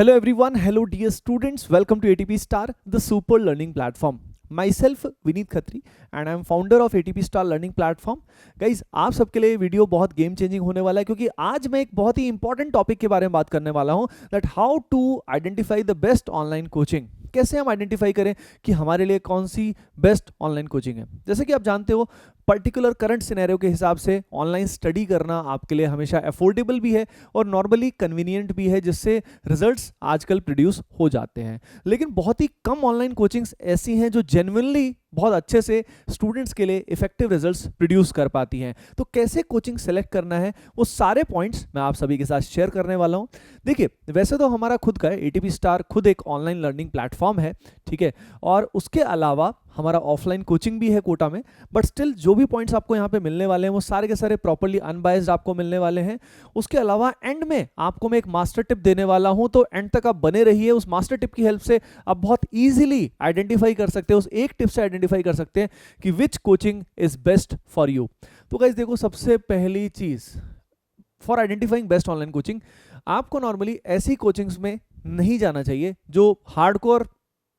Hello everyone, hello dear students, welcome to ATP Star, the super learning platform. Myself Vineet Khatri and I am founder of ATP Star Learning Platform. Guys, आप सबके लिए video बहुत game changing होने वाला है क्योंकि आज मैं एक बहुत ही इंपॉर्टेंट टॉपिक के बारे में बात करने वाला हूं, that how to identify the best online coaching. कैसे हम आइडेंटिफाई करें कि हमारे लिए कौन सी बेस्ट ऑनलाइन कोचिंग है। जैसे कि आप जानते हो, पर्टिकुलर करंट सिनेरियो के हिसाब से ऑनलाइन स्टडी करना आपके लिए हमेशा अफोर्डेबल भी है और नॉर्मली कन्वीनियंट भी है, जिससे रिजल्ट्स आजकल प्रोड्यूस हो जाते हैं। लेकिन बहुत ही कम ऑनलाइन कोचिंग्स ऐसी हैं जो जेन्युइनली बहुत अच्छे से स्टूडेंट्स के लिए इफेक्टिव रिजल्ट्स प्रोड्यूस कर पाती हैं। तो कैसे कोचिंग सेलेक्ट करना है, वो सारे पॉइंट्स मैं आप सभी के साथ शेयर करने वाला हूं। देखिए, वैसे तो हमारा खुद का एटीपी स्टार खुद एक ऑनलाइन लर्निंग प्लेटफॉर्म है, ठीक है, और उसके अलावा हमारा ऑफलाइन कोचिंग भी है कोटा में, बट स्टिल जो भी पॉइंट्स आपको यहाँ पे मिलने वाले हैं वो सारे के सारे प्रॉपर्ली अनबायस्ड आपको मिलने वाले हैं। उसके अलावा एंड में आपको मैं एक मास्टर टिप देने वाला हूं, तो एंड तक आप बने रहिए। उस मास्टर टिप की हेल्प से आप बहुत इजीली आइडेंटिफाई कर सकते हैं, उस एक टिप से आइडेंटिफाई कर सकते हैं कि which coaching is best for you. तो गाइस देखो, सबसे पहली चीज for identifying best online coaching, आपको नॉर्मली ऐसी कोचिंग्स में नहीं जाना चाहिए जो हार्डकोर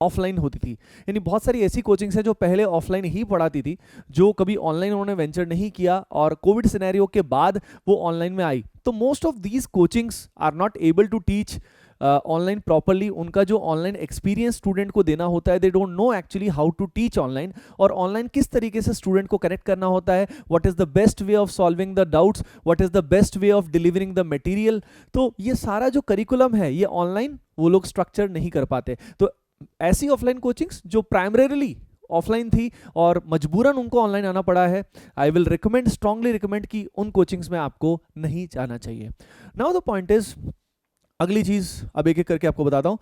ऑफलाइन होती थी। यानी बहुत सारी ऐसी कोचिंग्स हैं जो पहले ऑफलाइन ही पढ़ाती थी, जो कभी ऑनलाइन उन्होंने वेंचर नहीं किया और कोविड सिनेरियो के बाद वो ऑनलाइन में आई। तो most of these coachings are not able to teach online properly. उनका जो ऑनलाइन एक्सपीरियंस स्टूडेंट को देना होता है, they don't know actually how to teach online, और ऑनलाइन किस तरीके से स्टूडेंट को कनेक्ट करना होता है, what is the best way of solving the doubts, what is the best way of delivering the material. तो ये सारा जो करिकुलम है, ये ऑनलाइन वो लोग स्ट्रक्चर नहीं कर पाते। तो ऐसी ऑफलाइन कोचिंग्स जो प्राइमरीली ऑफलाइन थी और मजबूरन उनको ऑनलाइन आना पड़ा है, I will recommend, strongly recommend कि उन कोचिंग्स में आपको नहीं जाना चाहिए। नाउ द पॉइंट इज, अगली चीज अब एक एक करके आपको बताता हूं।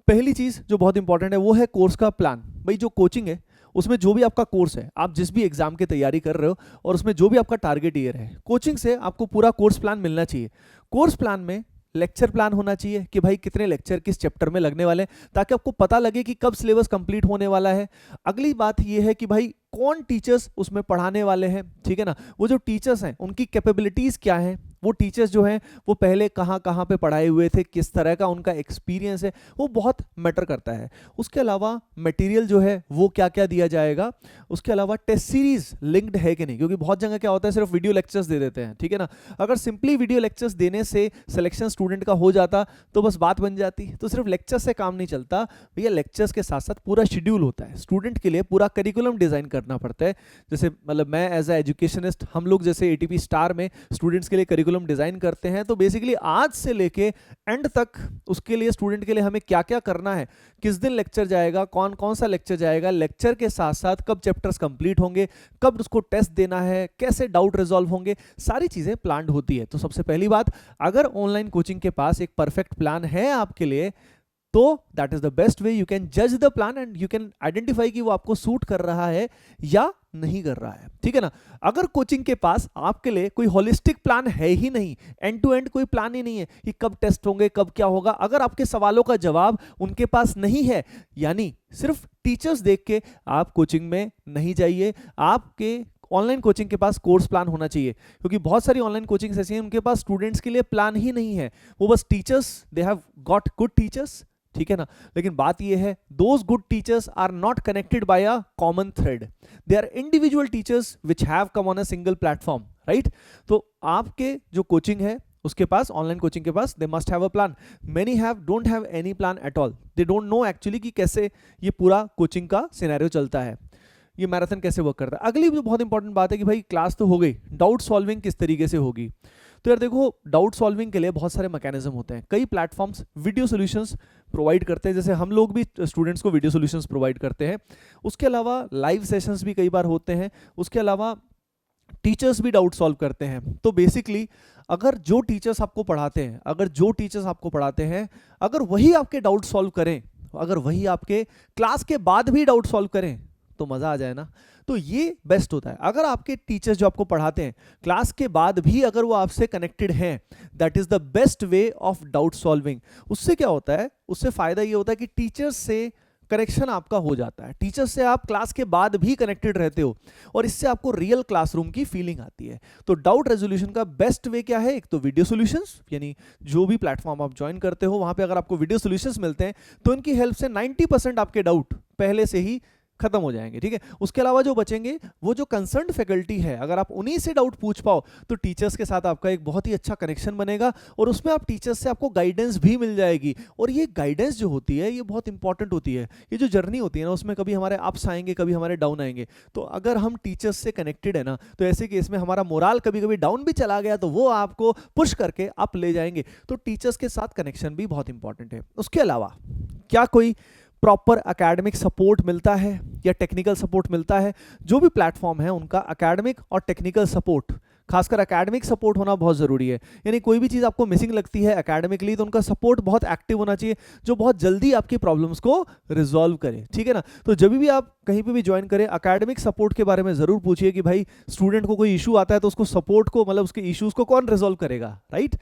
पहली चीज जो बहुत इंपॉर्टेंट है वो है कोर्स का प्लान। भाई, जो कोचिंग है उसमें जो भी आपका कोर्स है, आप जिस भी एग्जाम की तैयारी कर रहे हो और उसमें जो भी आपका टारगेट ईयर है, कोचिंग से आपको पूरा कोर्स प्लान मिलना चाहिए। कोर्स प्लान में लेक्चर प्लान होना चाहिए कि भाई कितने लेक्चर किस चैप्टर में लगने वाले हैं, ताकि आपको पता लगे कि कब सिलेबस कंप्लीट होने वाला है। अगली बात यह है कि भाई कौन टीचर्स उसमें पढ़ाने वाले हैं, ठीक है ना, वो जो टीचर्स हैं उनकी कैपेबिलिटीज क्या है, वो टीचर्स जो हैं वो पहले कहाँ कहाँ पे पढ़ाए हुए थे, किस तरह का उनका एक्सपीरियंस है, वो बहुत मैटर करता है। उसके अलावा मटेरियल जो है वो क्या क्या दिया जाएगा, उसके अलावा टेस्ट सीरीज लिंक्ड है कि नहीं, क्योंकि बहुत जगह क्या होता है सिर्फ वीडियो लेक्चर्स दे देते हैं, ठीक है ना। अगर सिंपली वीडियो लेक्चर्स देने से सिलेक्शन स्टूडेंट का हो जाता तो बस बात बन जाती। तो सिर्फ लेक्चर से काम नहीं चलता भैया, लेक्चर्स के साथ साथ पूरा शेड्यूल होता है, स्टूडेंट के लिए पूरा करिकुलम डिजाइन करना पड़ता है। जैसे मतलब मैं एज ए एजुकेशनिस्ट, हम लोग जैसे एटीपी स्टार में स्टूडेंट्स के लिए करिकुलम डिजाइन करते हैं, तो बेसिकली आज से लेके एंड तक उसके लिए स्टूडेंट के लिए हमें क्या क्या करना है, किस दिन लेक्चर जाएगा, कौन कौन सा लेक्चर जाएगा, लेक्चर के साथ साथ कब चैप्टर्स कंप्लीट होंगे, कब उसको टेस्ट देना है, कैसे डाउट रिजॉल्व होंगे, सारी चीजें प्लान्ड होती है। तो सबसे पहली बात, अगर ऑनलाइन कोचिंग के पास एक परफेक्ट प्लान है आपके लिए, तो that is the best way you can जज the plan and you can identify कि वो आपको सूट कर रहा है या नहीं कर रहा है, ठीक है ना। अगर कोचिंग के पास आपके लिए कोई होलिस्टिक प्लान है ही नहीं, एंड टू एंड कोई प्लान ही नहीं है कि कब टेस्ट होंगे, कब क्या होगा, अगर आपके सवालों का जवाब उनके पास नहीं है, यानी सिर्फ टीचर्स देख के आप कोचिंग में नहीं जाइए। आपके ऑनलाइन कोचिंग के पास कोर्स प्लान होना चाहिए, क्योंकि बहुत सारी ऑनलाइन कोचिंग्स ऐसी हैं उनके पास स्टूडेंट्स के लिए प्लान ही नहीं है, वो बस teachers, they have got good teachers, ठीक है ना। लेकिन बात यह है, those good teachers are not connected by a common thread, they are individual teachers which have come on a single platform, right. तो आपके जो कोचिंग है उसके पास, ऑनलाइन कोचिंग के पास, they must have a plan. Many have don't have any plan at all, they don't know actually कि कैसे ये पूरा कोचिंग का सिनेरियो चलता है, ये मैराथन कैसे वर्क करता है। अगली जो बहुत इंपॉर्टेंट बात है कि भाई क्लास तो हो गई, डाउट सॉल्विंग किस तरीके से होगी। तो यार देखो, डाउट सॉल्विंग के लिए बहुत सारे मैकेनिज्म होते हैं। कई प्लेटफॉर्म्स वीडियो सॉल्यूशंस प्रोवाइड करते हैं, जैसे हम लोग भी स्टूडेंट्स को वीडियो सॉल्यूशंस प्रोवाइड करते हैं। उसके अलावा लाइव सेशंस भी कई बार होते हैं। उसके अलावा टीचर्स भी डाउट सॉल्व करते हैं। तो बेसिकली अगर जो टीचर्स आपको पढ़ाते हैं, अगर वही आपके डाउट सॉल्व करें, अगर वही आपके क्लास के बाद भी डाउट सॉल्व करें, तो मजा आ जाए ना। तो ये बेस्ट होता है। अगर आपके टीचर्स जो आपको पढ़ाते हैं क्लास के बाद भी अगर वो आपसे कनेक्टेड हैं, that is the best way of doubt solving. उससे क्या होता है, उससे फायदा ये होता है कि टीचर्स से कनेक्शन आपका हो जाता है, टीचर से आप क्लास के बाद भी कनेक्टेड रहते हो और इससे आपको रियल क्लासरूम की फीलिंग आती है। तो डाउट रेजोल्यूशन का बेस्ट वे क्या है? एक तो वीडियो सॉल्यूशंस, यानी जो भी प्लेटफॉर्म आप ज्वाइन करते हो वहां पे अगर आपको वीडियो सॉल्यूशंस मिलते हैं तो इनकी हेल्प से 90% आपके डाउट पहले से ही खत्म हो जाएंगे, ठीक है। उसके अलावा जो बचेंगे वो जो कंसर्न्ड फैकल्टी है, अगर आप उन्हीं से डाउट पूछ पाओ तो टीचर्स के साथ आपका एक बहुत ही अच्छा कनेक्शन बनेगा और उसमें आप टीचर्स से आपको गाइडेंस भी मिल जाएगी। और ये गाइडेंस जो होती है ये बहुत इंपॉर्टेंट होती है। ये जो जर्नी होती है ना उसमें कभी हमारे अप्स आएंगे, कभी हमारे डाउन आएंगे, तो अगर हम टीचर्स से कनेक्टेड है ना तो ऐसे केस में हमारा मोराल कभी कभी डाउन भी चला गया तो वो आपको पुश करके अप ले जाएंगे। तो टीचर्स के साथ कनेक्शन भी बहुत इंपॉर्टेंट है। उसके अलावा क्या कोई प्रॉपर एकेडमिक सपोर्ट मिलता है या टेक्निकल सपोर्ट मिलता है? जो भी प्लेटफॉर्म है उनका एकेडमिक और टेक्निकल सपोर्ट, खासकर एकेडमिक सपोर्ट होना बहुत ज़रूरी है। यानी कोई भी चीज़ आपको मिसिंग लगती है एकेडमिकली तो उनका सपोर्ट बहुत एक्टिव होना चाहिए जो बहुत जल्दी आपकी प्रॉब्लम्स को रिजॉल्व करे, ठीक है ना। तो जब भी आप कहीं पे भी ज्वाइन करें एकेडमिक सपोर्ट के बारे में ज़रूर पूछिए कि भाई स्टूडेंट को कोई इशू आता है तो उसको सपोर्ट को, मतलब उसके इशूज़ को कौन रिजॉल्व करेगा, राइट।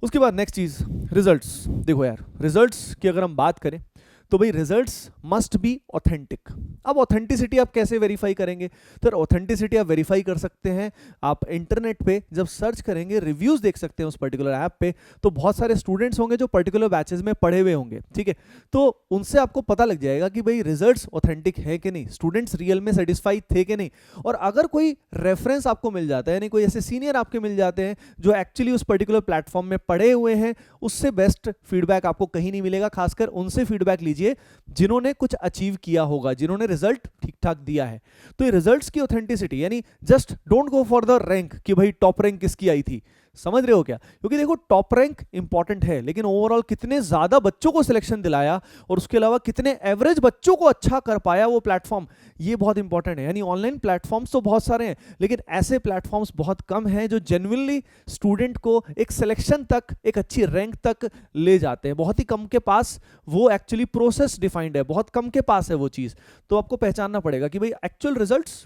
उसके बाद नेक्स्ट चीज़ रिजल्ट्स। देखो यार, रिजल्ट्स की अगर हम बात करें तो भाई रिजल्ट्स मस्ट बी ऑथेंटिक। अब ऑथेंटिसिटी आप कैसे वेरीफाई करेंगे? तो ऑथेंटिसिटी आप वेरीफाई कर सकते हैं, आप इंटरनेट पे जब सर्च करेंगे, रिव्यूज देख सकते हैं उस पर्टिकुलर ऐप पे, तो बहुत सारे स्टूडेंट्स होंगे जो पर्टिकुलर बैचेस में पढ़े हुए होंगे, ठीक है। तो उनसे आपको पता लग जाएगा कि भाई रिजल्ट्स ऑथेंटिक है कि नहीं, स्टूडेंट्स रियल में सेटिस्फाई थे कि नहीं। और अगर कोई रेफरेंस आपको मिल जाता है, यानी कोई ऐसे सीनियर आपके मिल जाते हैं जो एक्चुअली उस पर्टिकुलर प्लेटफॉर्म में पढ़े हुए हैं, उससे बेस्ट फीडबैक आपको कहीं नहीं मिलेगा। खासकर उनसे फीडबैक लीजिए जिन्होंने कुछ अचीव किया होगा, जिन्होंने रिजल्ट ठीक ठाक दिया है। तो ये रिजल्ट्स की ऑथेंटिसिटी, यानी just don't go for the rank कि भाई टॉप रैंक किसकी आई थी, समझ रहे हो क्या? क्योंकि देखो टॉप रैंक इंपॉर्टेंट है लेकिन ओवरऑल कितने ज्यादा बच्चों को सिलेक्शन दिलाया और उसके अलावा कितने एवरेज बच्चों को अच्छा कर पाया वो प्लेटफॉर्म, ये बहुत इंपॉर्टेंट है। यानी ऑनलाइन प्लेटफॉर्म्स तो बहुत सारे हैं लेकिन ऐसे प्लेटफॉर्म्स बहुत कम हैं जो जेन्युइनली स्टूडेंट को एक सिलेक्शन तक, एक अच्छी रैंक तक ले जाते हैं। बहुत ही कम के पास वो एक्चुअली प्रोसेस डिफाइंड है, बहुत कम के पास है वो चीज। तो आपको पहचानना पड़ेगा कि भाई एक्चुअल रिजल्ट्स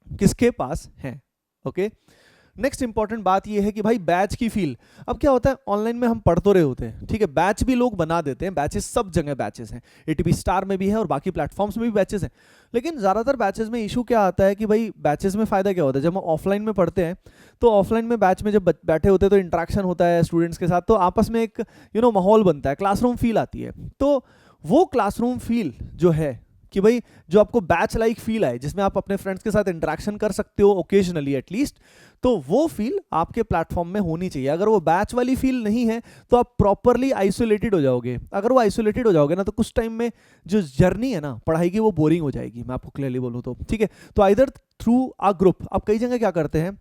किसके पास हैं, ओके। नेक्स्ट इंपॉर्टेंट बात ये है कि भाई बैच की फील। अब क्या होता है, ऑनलाइन में हम पढ़ तो रहे होते हैं, ठीक है, बैच भी लोग बना देते हैं, बैचेस सब जगह बैचेस हैं, एटीपी स्टार में भी है और बाकी प्लेटफॉर्म्स में भी बैचेस हैं। लेकिन ज़्यादातर बैचेस में इशू क्या आता है कि भाई बैचेस में फ़ायदा क्या होता है, जब हम ऑफलाइन में पढ़ते हैं तो ऑफलाइन में बैच में जब बैठे होते हैं तो इंटरेक्शन होता है स्टूडेंट्स के साथ, तो आपस में एक माहौल बनता है, क्लासरूम फील आती है। तो वो क्लासरूम फील जो है कि भाई जो आपको बैच लाइक फील आए, जिसमें आप अपने फ्रेंड्स के साथ इंटरेक्शन कर सकते हो ओकेजनली एटलीस्ट, तो वो फील आपके प्लेटफॉर्म में होनी चाहिए। अगर वो बैच वाली फील नहीं है तो आप प्रॉपरली आइसोलेटेड हो जाओगे। अगर वो आइसोलेटेड हो जाओगे ना तो कुछ टाइम में जो जर्नी है ना पढ़ाई की वो बोरिंग हो जाएगी, मैं आपको क्लियरली बोलूँ तो, ठीक है। तो आइदर थ्रू आ ग्रुप, आप कई जगह क्या करते हैं,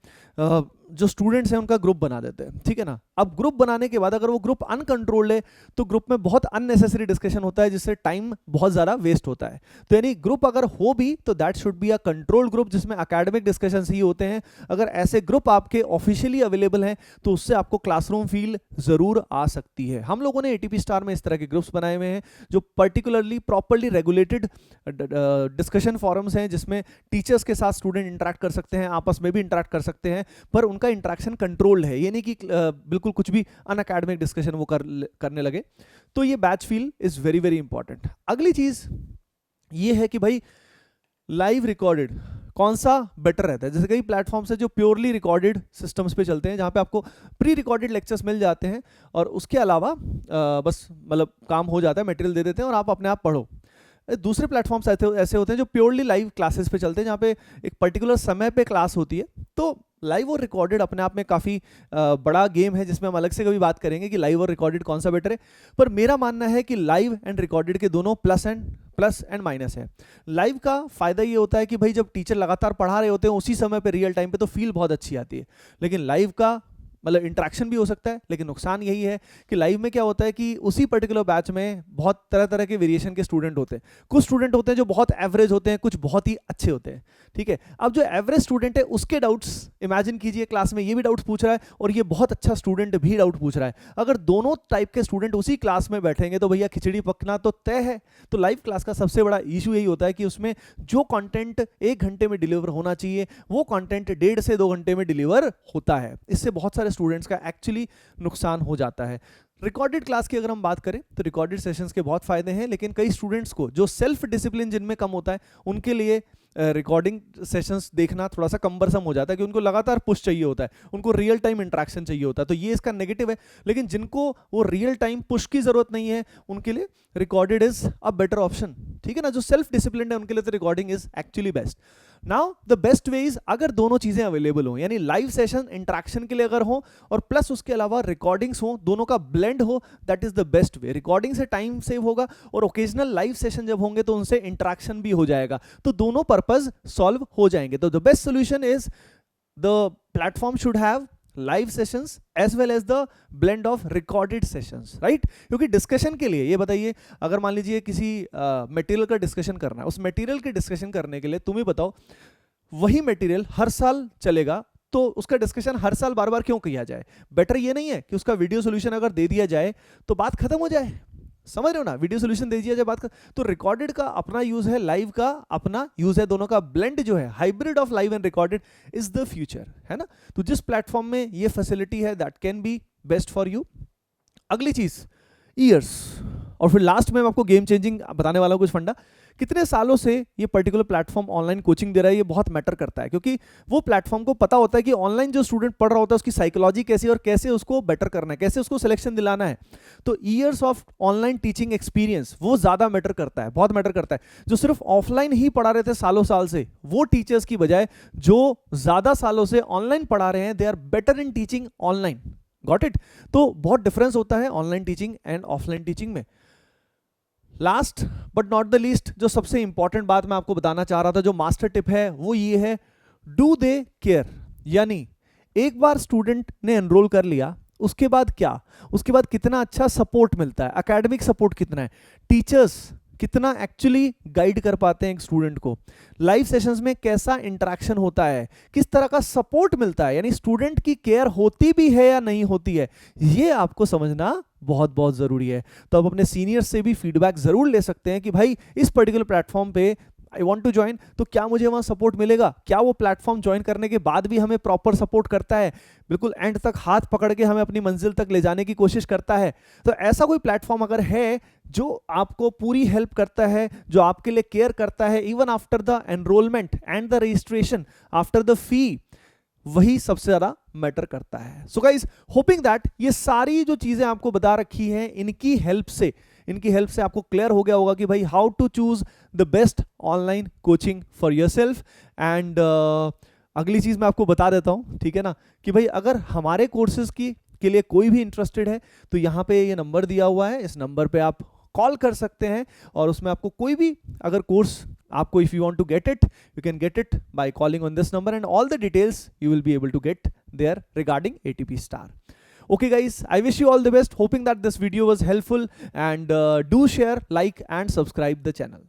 जो स्टूडेंट्स हैं उनका ग्रुप बना देते हैं, ठीक है ना। अब ग्रुप बनाने के बाद अगर वो ग्रुप अनकंट्रोल्ड है तो ग्रुप में बहुत अननेसेसरी डिस्कशन होता है जिससे टाइम बहुत ज़्यादा वेस्ट होता है। तो यानी ग्रुप अगर हो भी तो that should be a controlled group जिसमें एकेडमिक डिस्कशंस ही होते हैं। अगर ऐसे ग्रुप आपके ऑफिशियली अवेलेबल हैं तो उससे आपको क्लासरूम फील ज़रूर आ सकती है। हम लोगों ने एटीपी स्टार में इस तरह के ग्रुप्स बनाए हुए हैं जो particularly properly regulated discussion forums हैं जिसमें टीचर्स के साथ स्टूडेंट इंटरेक्ट कर सकते हैं, आपस में भी इंटरेक्ट कर सकते हैं, पर उनका इंटरेक्शन कंट्रोल्ड है, ये नहीं कि बिल्कुल कुछ भी अनअकैडमिक डिस्कशन वो करने लगे। तो ये batch feel is very very important. अगली चीज ये है कि भाई लाइव रिकॉर्डेड कौन सा बेटर रहता है। जैसे कई प्लेटफॉर्म्स है जो प्योरली रिकॉर्डेड सिस्टम्स पे चलते हैं जहाँ पे आपको प्री रिकॉर्डेड लेक्चर्स मिल जाते हैं और उसके अलावा बस मतलब काम हो जाता है, मटेरियल दे देते हैं और आप अपने आप पढ़ो। दूसरे प्लेटफॉर्म्स ऐसे होते हैं जो प्योरली लाइव क्लासेस पे चलते हैं जहाँ पे एक पर्टिकुलर समय पे क्लास होती है। तो लाइव और रिकॉर्डेड अपने आप में काफ़ी बड़ा गेम है जिसमें हम अलग से कभी बात करेंगे कि लाइव और रिकॉर्डेड कौन सा बेटर है। पर मेरा मानना है कि लाइव एंड रिकॉर्डेड के दोनों प्लस एंड माइनस है। लाइव का फ़ायदा ये होता है कि भाई जब टीचर लगातार पढ़ा रहे होते हैं उसी समय पे रियल टाइम पे तो फील बहुत अच्छी आती है। लेकिन लाइव का मतलब इंटरेक्शन भी हो सकता है लेकिन नुकसान यही है कि लाइव में क्या होता है कि उसी पर्टिकुलर बैच में बहुत तरह तरह के वेरिएशन के स्टूडेंट होते हैं। कुछ स्टूडेंट होते हैं जो बहुत एवरेज होते हैं, कुछ बहुत ही अच्छे होते हैं, ठीक है। अब जो एवरेज स्टूडेंट है उसके डाउट्स इमेजिन कीजिए क्लास में ये भी डाउट्स पूछ रहा है और ये बहुत अच्छा स्टूडेंट भी डाउट पूछ रहा है। अगर दोनों टाइप के स्टूडेंट उसी क्लास में बैठेंगे तो भैया खिचड़ी पकना तो तय है। तो लाइव क्लास का सबसे बड़ा इशू यही होता है कि उसमें जो कंटेंट 1 घंटे में डिलीवर होना चाहिए वो कंटेंट 1.5 से 2 घंटे में डिलीवर होता है। इससे बहुत सारे स्टूडेंट्स का एक्चुअली नुकसान हो जाता है। रिकॉर्डेड क्लास की अगर हम बात करें तो रिकॉर्डेड सेशंस के बहुत फायदे हैं, लेकिन कई स्टूडेंट्स को जो सेल्फ डिसिप्लिन जिनमें कम होता है उनके लिए रिकॉर्डिंग सेशंस देखना थोड़ा सा कम्बरसम हो जाता है कि उनको लगातार पुश चाहिए होता है, उनको रियल टाइम इंटरेक्शन चाहिए होता है, तो ये इसका नेगेटिव है। लेकिन जिनको वो रियल टाइम पुश की जरूरत नहीं है उनके लिए recorded is a better option, ठीक है ना। जो सेल्फ डिसिप्लिन है उनके लिए तो recording is actually best. Now the best way is अगर दोनों चीजें अवेलेबल हो, यानी लाइव सेशन इंटरेक्शन के लिए अगर हो और प्लस उसके अलावा रिकॉर्डिंग्स हो, दोनों का ब्लेंड हो, that is the best way. Recording से टाइम सेव होगा और ओकेजनल लाइव सेशन जब होंगे तो उनसे इंटरेक्शन भी हो जाएगा, तो दोनों पर्पस सॉल्व हो जाएंगे। तो the best solution is the platform should have live sessions as well as the blend of recorded sessions, right. क्योंकि डिस्कशन के लिए ये बताइए, अगर मान लीजिए किसी मटेरियल का डिस्कशन करना है, उस मटेरियल के डिस्कशन करने के लिए तुम ही बताओ वही मटेरियल हर साल चलेगा तो उसका डिस्कशन हर साल बार बार क्यों किया जाए। बेटर ये नहीं है कि उसका वीडियो सोल्यूशन अगर दे दिया जाए तो बात खत्म हो जाए, समझ रहे हो ना, वीडियो सोल्यूशन दे दिया जाए बात का। तो रिकॉर्डेड का अपना यूज है, लाइव का अपना यूज है, दोनों का ब्लेंड जो है, hybrid of live and recorded is the future, है ना। तो जिस प्लेटफॉर्म में ये फैसिलिटी है that can be best for you. अगली चीज ईयर्स, और फिर लास्ट में मैं आपको गेम चेंजिंग बताने वाला हूं कुछ फंडा। कितने सालों से ये पर्टिकुलर प्लेटफॉर्म ऑनलाइन कोचिंग दे रहा है, ये बहुत मैटर करता है, क्योंकि वो प्लेटफॉर्म को पता होता है कि ऑनलाइन जो स्टूडेंट पढ़ रहा होता है उसकी साइकोलॉजी कैसी है और कैसे उसको बेटर करना है, कैसे उसको सिलेक्शन दिलाना है। तो years of online teaching experience वो ज्यादा मैटर करता है, बहुत मैटर करता है। जो सिर्फ ऑफलाइन ही पढ़ा रहे थे सालों साल से, वो टीचर्स की बजाय जो ज्यादा सालों से ऑनलाइन पढ़ा रहे हैं, they are better in teaching online. Got it. तो बहुत डिफरेंस होता है online teaching and offline teaching में। Last but not the least, जो सबसे इंपॉर्टेंट बात मैं आपको बताना चाह रहा था, जो मास्टर टिप है वो ये है, डू दे केयर। यानी एक बार स्टूडेंट ने एनरोल कर लिया, उसके बाद क्या, उसके बाद कितना अच्छा सपोर्ट मिलता है, एकेडमिक सपोर्ट कितना है, टीचर्स कितना एक्चुअली गाइड कर पाते हैं एक स्टूडेंट को, लाइव सेशंस में कैसा इंटरेक्शन होता है, किस तरह का सपोर्ट मिलता है, यानी स्टूडेंट की केयर होती भी है या नहीं होती है, ये आपको समझना बहुत बहुत जरूरी है। तो आप अपने सीनियर्स से भी फीडबैक जरूर ले सकते हैं कि भाई इस पर्टिकुलर प्लेटफॉर्म पे आई वॉन्ट टू ज्वाइन, तो क्या मुझे वहां सपोर्ट मिलेगा, क्या वो प्लेटफॉर्म ज्वाइन करने के बाद भी हमें प्रॉपर सपोर्ट करता है, बिल्कुल एंड तक हाथ पकड़ के हमें अपनी मंजिल तक ले जाने की कोशिश करता है। तो ऐसा कोई प्लेटफॉर्म अगर है जो आपको पूरी हेल्प करता है, जो आपके लिए केयर करता है even after the enrolment and the registration, after the fee, वही सबसे ज्यादा मैटर करता है। सो गाइस, होपिंग दैट ये सारी जो चीजें आपको बता रखी हैं, इनकी हेल्प से आपको क्लियर हो गया होगा कि भाई how to choose the best online coaching for yourself. And अगली चीज मैं आपको बता देता हूं, ठीक है ना, कि भाई अगर हमारे कोर्सेज के लिए कोई भी इंटरेस्टेड है तो यहाँ पे ये नंबर दिया हुआ है, इस नंबर पे आप कॉल कर सकते हैं और उसमें आपको कोई भी अगर कोर्स आपको, if you want to get it, you can get it by calling on this number and all the details you will be able to get there regarding ATP Star. Okay guys, I wish you all the best, hoping that this video was helpful, and do share, like and subscribe the channel.